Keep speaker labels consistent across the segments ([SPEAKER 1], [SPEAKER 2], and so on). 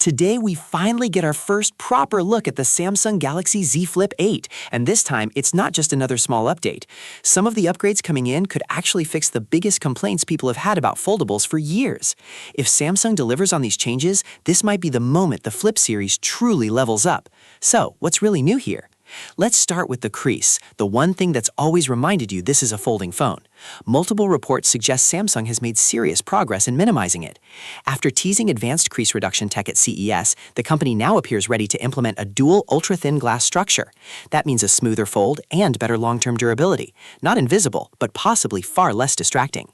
[SPEAKER 1] Today, we finally get our first proper look at the Samsung Galaxy Z Flip 8, and this time, it's not just another small update. Some of the upgrades coming in could actually fix the biggest complaints people have had about foldables for years. If Samsung delivers on these changes, this might be the moment the Flip series truly levels up. So, what's really new here? Let's start with the crease, the one thing that's always reminded you this is a folding phone. Multiple reports suggest Samsung has made serious progress in minimizing it. After teasing advanced crease reduction tech at CES, the company now appears ready to implement a dual ultra-thin glass structure. That means a smoother fold and better long-term durability. Not invisible, but possibly far less distracting.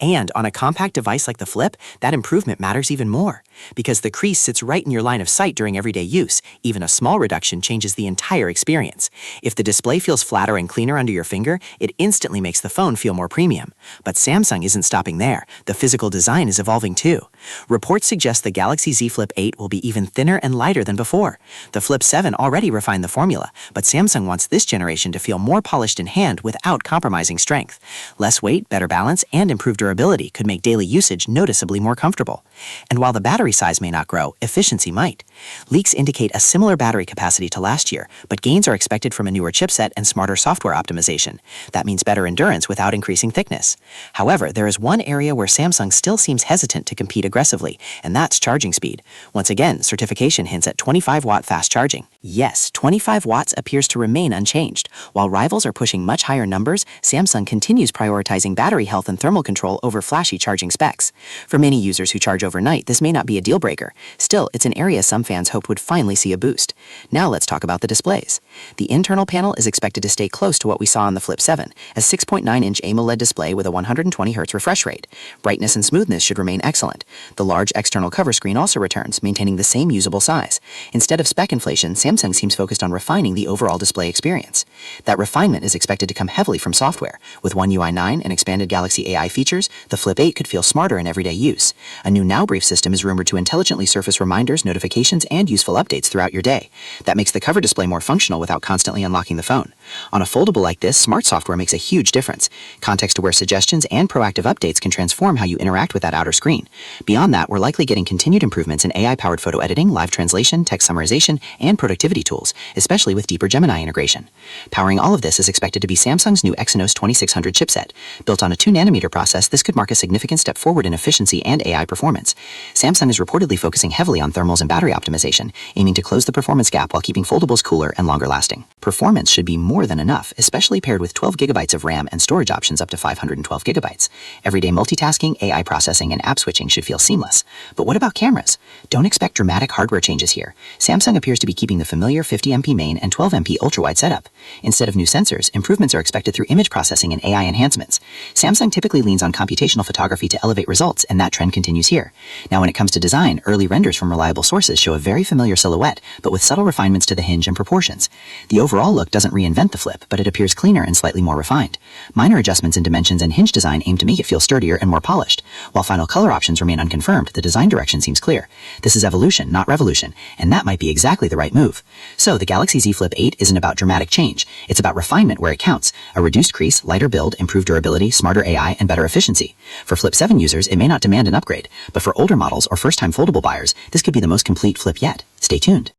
[SPEAKER 1] And on a compact device like the Flip, that improvement matters even more, because the crease sits right in your line of sight during everyday use. Even a small reduction changes the entire experience. If the display feels flatter and cleaner under your finger, it instantly makes the phone feel more premium. But Samsung isn't stopping there. The physical design is evolving too. Reports suggest the Galaxy Z Flip 8 will be even thinner and lighter than before. The Flip 7 already refined the formula, but Samsung wants this generation to feel more polished in hand without compromising strength. Less weight, better balance, and improved durability could make daily usage noticeably more comfortable. And while the battery size may not grow, efficiency might. Leaks indicate a similar battery capacity to last year, but gains are expected from a newer chipset and smarter software optimization. That means better endurance without increasing thickness. However, there is one area where Samsung still seems hesitant to compete aggressively, and that's charging speed. Once again, certification hints at 25-watt fast charging. Yes, 25 watts appears to remain unchanged. While rivals are pushing much higher numbers, Samsung continues prioritizing battery health and thermal control over flashy charging specs. For many users who charge overnight, this may not be a deal breaker. Still, it's an area some fans hoped would finally see a boost. Now let's talk about the displays. The internal panel is expected to stay close to what we saw on the Flip 7, a 6.9-inch AMOLED display with a 120Hz refresh rate. Brightness and smoothness should remain excellent. The large external cover screen also returns, maintaining the same usable size. Instead of spec inflation, Samsung seems focused on refining the overall display experience. That refinement is expected to come heavily from software. With One UI 9 and expanded Galaxy AI features, the Flip 8 could feel smarter in everyday use. A new Now Brief system is rumored to intelligently surface reminders, notifications, and useful updates throughout your day. That makes the cover display more functional without constantly unlocking the phone. On a foldable like this, smart software makes a huge difference. Context-aware suggestions and proactive updates can transform how you interact with that outer screen. Beyond that, we're likely getting continued improvements in AI-powered photo editing, live translation, text summarization, and productivity tools, especially with deeper Gemini integration. Powering all of this is expected to be Samsung's new Exynos 2600 chipset. Built on a 2nm process, this could mark a significant step forward in efficiency and AI performance. Samsung is reportedly focusing heavily on thermals and battery optimization, aiming to close the performance gap while keeping foldables cooler and longer lasting. Performance should be more than enough, especially paired with 12GB of RAM and storage options up to 512GB. Everyday multitasking, AI processing, and app switching should feel seamless. But what about cameras? Don't expect dramatic hardware changes here. Samsung appears to be keeping the familiar 50MP main and 12MP ultra-wide setup. Instead of new sensors, improvements are expected through image processing and AI enhancements. Samsung typically leans on computational photography to elevate results, and that trend continues here. Now, when it comes to design, early renders from reliable sources show a very familiar silhouette, but with subtle refinements to the hinge and proportions. The overall look doesn't reinvent the Flip, but it appears cleaner and slightly more refined. Minor adjustments in dimensions and hinge design aim to make it feel sturdier and more polished. While final color options remain unconfirmed, the design direction seems clear. This is evolution, not revolution, and that might be exactly the right move. So, the Galaxy Z Flip 8 isn't about dramatic change. It's about refinement where it counts. A reduced crease, lighter build, improved durability, smarter AI, and better efficiency. For Flip 7 users, it may not demand an upgrade, but for older models or first-time foldable buyers, this could be the most complete Flip yet. Stay tuned.